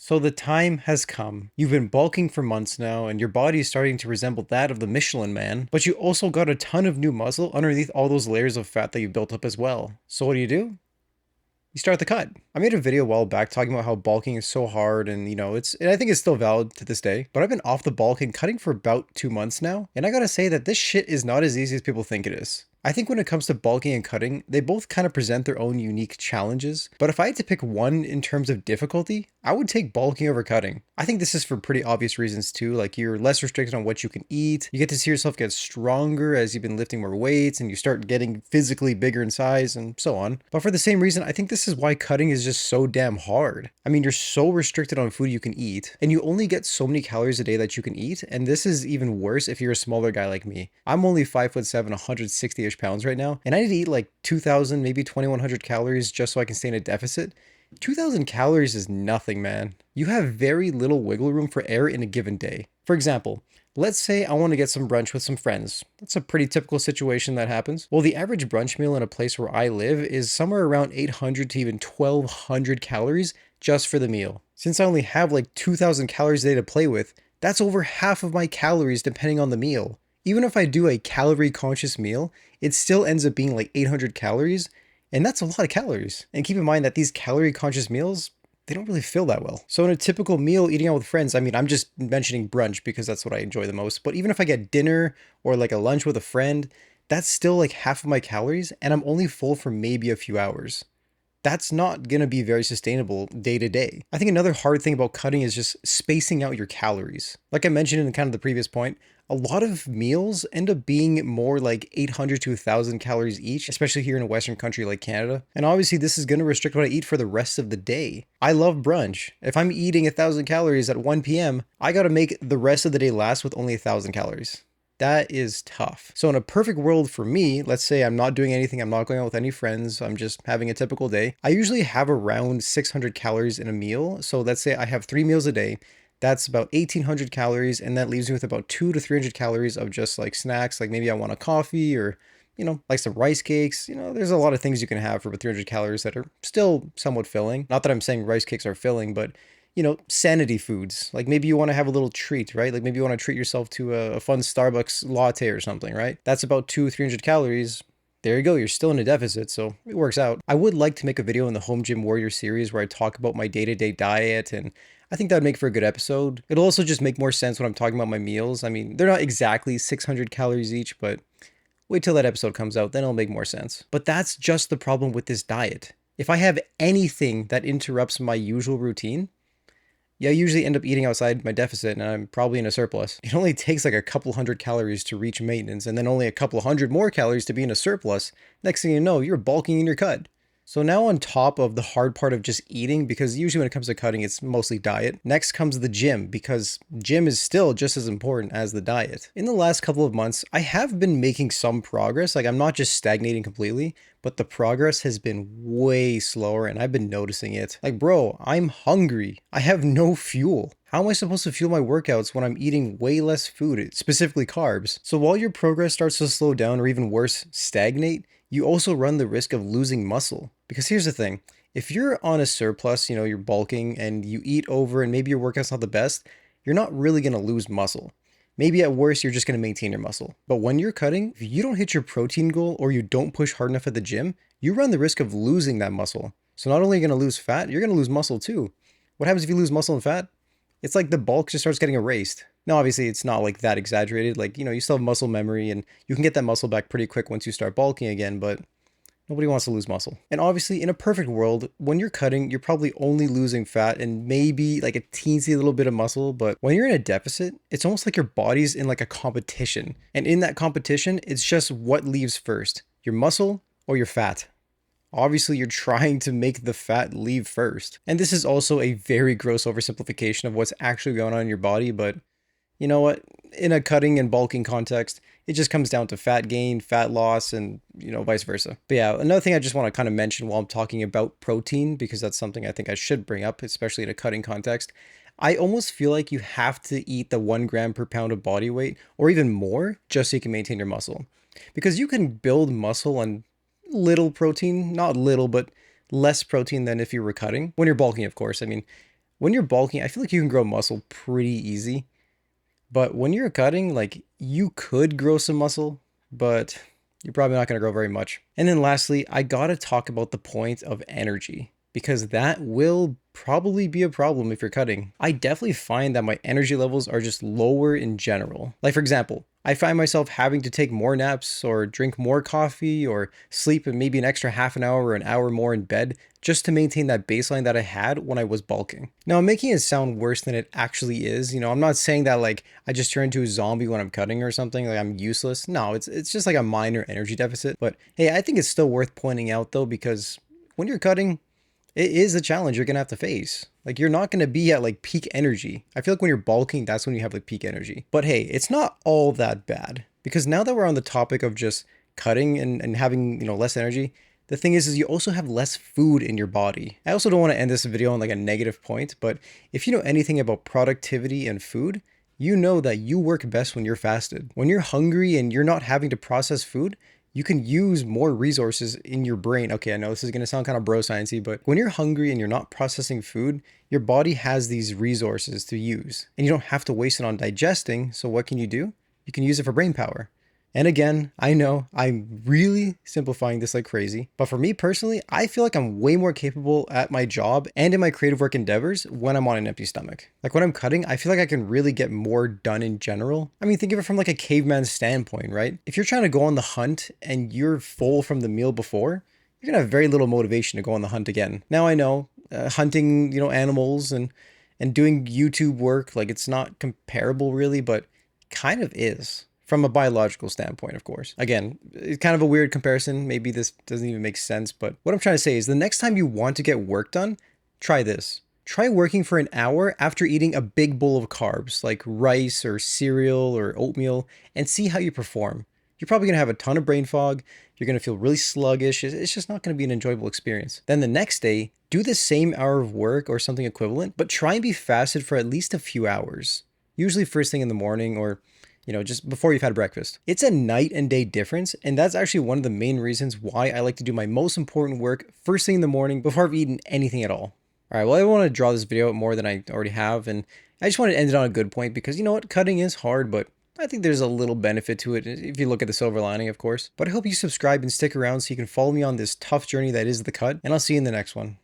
So the time has come. You've been bulking for months now, and your body is starting to resemble that of the Michelin Man, but you also got a ton of new muscle underneath all those layers of fat that you built up as well. So what do? You start the cut. I made a video a while back talking about how bulking is so hard and and I think it's still valid to this day, but I've been off the bulk and cutting for about 2 months now, and I gotta say that this shit is not as easy as people think it is. I think when it comes to bulking and cutting, they both kind of present their own unique challenges, but if I had to pick one in terms of difficulty, I would take bulking over cutting. I think this is for pretty obvious reasons too, like you're less restricted on what you can eat, you get to see yourself get stronger as you've been lifting more weights, and you start getting physically bigger in size, and so on. But for the same reason, I think this is why cutting is just so damn hard. I mean, you're so restricted on food you can eat, and you only get so many calories a day that you can eat, and this is even worse if you're a smaller guy like me. I'm only 5'7", 160-ish pounds right now, and I need to eat like 2,000, maybe 2,100 calories just so I can stay in a deficit. 2,000 calories is nothing, man. You have very little wiggle room for error in a given day. For example, let's say I want to get some brunch with some friends. That's a pretty typical situation that happens. Well, the average brunch meal in a place where I live is somewhere around 800 to even 1,200 calories just for the meal. Since I only have like 2,000 calories a day to play with, that's over half of my calories depending on the meal. Even if I do a calorie conscious meal, it still ends up being like 800 calories, and that's a lot of calories. And keep in mind that these calorie conscious meals, they don't really feel that well. So in a typical meal eating out with friends, I mean, I'm just mentioning brunch because that's what I enjoy the most, but even if I get dinner or like a lunch with a friend, that's still like half of my calories, and I'm only full for maybe a few hours. That's not going to be very sustainable day to day. I think another hard thing about cutting is just spacing out your calories. Like I mentioned in kind of the previous point, a lot of meals end up being more like 800 to 1,000 calories each, especially here in a Western country like Canada. And obviously this is going to restrict what I eat for the rest of the day. I love brunch. If I'm eating 1,000 calories at 1 p.m., I got to make the rest of the day last with only 1,000 calories. That is tough. So in a perfect world for me, let's say I'm not doing anything, I'm not going out with any friends, I'm just having a typical day. I usually have around 600 calories in a meal. So let's say I have 3 meals a day. That's about 1,800 calories, and that leaves me with about 200 to 300 calories of just like snacks, like maybe I want a coffee or, like some rice cakes. There's a lot of things you can have for about 300 calories that are still somewhat filling. Not that I'm saying rice cakes are filling, but sanity foods. Like maybe you want to have a little treat, right? Like maybe you want to treat yourself to a fun Starbucks latte or something, right? That's about 300 calories. There you go, you're still in a deficit, so it works out. I would like to make a video in the Home Gym Warrior series where I talk about my day-to-day diet, and I think that would make for a good episode. It'll also just make more sense when I'm talking about my meals. I mean, they're not exactly 600 calories each, but wait till that episode comes out, then it'll make more sense. But that's just the problem with this diet. If I have anything that interrupts my usual routine, yeah, I usually end up eating outside my deficit, and I'm probably in a surplus. It only takes like a couple hundred calories to reach maintenance, and then only a couple hundred more calories to be in a surplus. Next thing you know, you're bulking in your cut. So now on top of the hard part of just eating, because usually when it comes to cutting, it's mostly diet. Next comes the gym, because gym is still just as important as the diet. In the last couple of months, I have been making some progress. Like I'm not just stagnating completely, but the progress has been way slower, and I've been noticing it. Like, bro, I'm hungry. I have no fuel. How am I supposed to fuel my workouts when I'm eating way less food, specifically carbs? So while your progress starts to slow down or even worse, stagnate, you also run the risk of losing muscle. Because here's the thing, if you're on a surplus, you're bulking and you eat over and maybe your workout's not the best, you're not really going to lose muscle. Maybe at worst, you're just going to maintain your muscle. But when you're cutting, if you don't hit your protein goal or you don't push hard enough at the gym, you run the risk of losing that muscle. So not only are you going to lose fat, you're going to lose muscle too. What happens if you lose muscle and fat? It's like the bulk just starts getting erased. Now, obviously, it's not like that exaggerated. Like, you still have muscle memory and you can get that muscle back pretty quick once you start bulking again, but nobody wants to lose muscle. And obviously, in a perfect world, when you're cutting, you're probably only losing fat and maybe like a teensy little bit of muscle. But when you're in a deficit, it's almost like your body's in like a competition. And in that competition, it's just what leaves first, your muscle or your fat. Obviously, you're trying to make the fat leave first. And this is also a very gross oversimplification of what's actually going on in your body, but you know what? In a cutting and bulking context, it just comes down to fat gain, fat loss, and vice versa. But yeah, another thing I just want to kind of mention while I'm talking about protein, because that's something I think I should bring up, especially in a cutting context. I almost feel like you have to eat the 1 gram per pound of body weight or even more just so you can maintain your muscle. Because you can build muscle on little protein, not little, but less protein than if you were cutting. When you're bulking, of course. I mean, when you're bulking, I feel like you can grow muscle pretty easy. But when you're cutting, like you could grow some muscle, but you're probably not going to grow very much. And then lastly, I got to talk about the point of energy because that will probably be a problem if you're cutting. I definitely find that my energy levels are just lower in general. Like for example, I find myself having to take more naps or drink more coffee or sleep maybe an extra half an hour or an hour more in bed just to maintain that baseline that I had when I was bulking. Now, I'm making it sound worse than it actually is. You know, I'm not saying that like I just turn into a zombie when I'm cutting or something, like I'm useless. No, it's just like a minor energy deficit. But hey, I think it's still worth pointing out though, because when you're cutting, it is a challenge you're gonna have to face. Like you're not gonna be at like peak energy. I feel like when you're bulking, that's when you have like peak energy. But hey, it's not all that bad because now that we're on the topic of just cutting and having, you know, less energy, the thing is you also have less food in your body. I also don't want to end this video on like a negative point, but if you know anything about productivity and food, you know that you work best when you're fasted. When you're hungry and you're not having to process food, you can use more resources in your brain. Okay, I know this is going to sound kind of bro sciencey, but when you're hungry and you're not processing food, your body has these resources to use and you don't have to waste it on digesting. So what can you do? You can use it for brain power. And again, I know I'm really simplifying this like crazy, but for me personally, I feel like I'm way more capable at my job and in my creative work endeavors when I'm on an empty stomach. Like when I'm cutting, I feel like I can really get more done in general. I mean, think of it from like a caveman standpoint, right? If you're trying to go on the hunt and you're full from the meal before, you're gonna have very little motivation to go on the hunt again. Now I know hunting, you know, animals and doing YouTube work, like it's not comparable really, but kind of is. From a biological standpoint, of course. Again, it's kind of a weird comparison. Maybe this doesn't even make sense, but what I'm trying to say is the next time you want to get work done, try this. Try working for an hour after eating a big bowl of carbs like rice or cereal or oatmeal and see how you perform. You're probably going to have a ton of brain fog. You're going to feel really sluggish. It's just not going to be an enjoyable experience. Then the next day, do the same hour of work or something equivalent, but try and be fasted for at least a few hours. Usually first thing in the morning or you know, just before you've had breakfast. It's a night and day difference, and that's actually one of the main reasons why I like to do my most important work first thing in the morning before I've eaten anything at all. All right, well, I want to draw this video out more than I already have, and I just want to end it on a good point because you know what, cutting is hard, but I think there's a little benefit to it if you look at the silver lining, of course. But I hope you subscribe and stick around so you can follow me on this tough journey that is the cut, and I'll see you in the next one.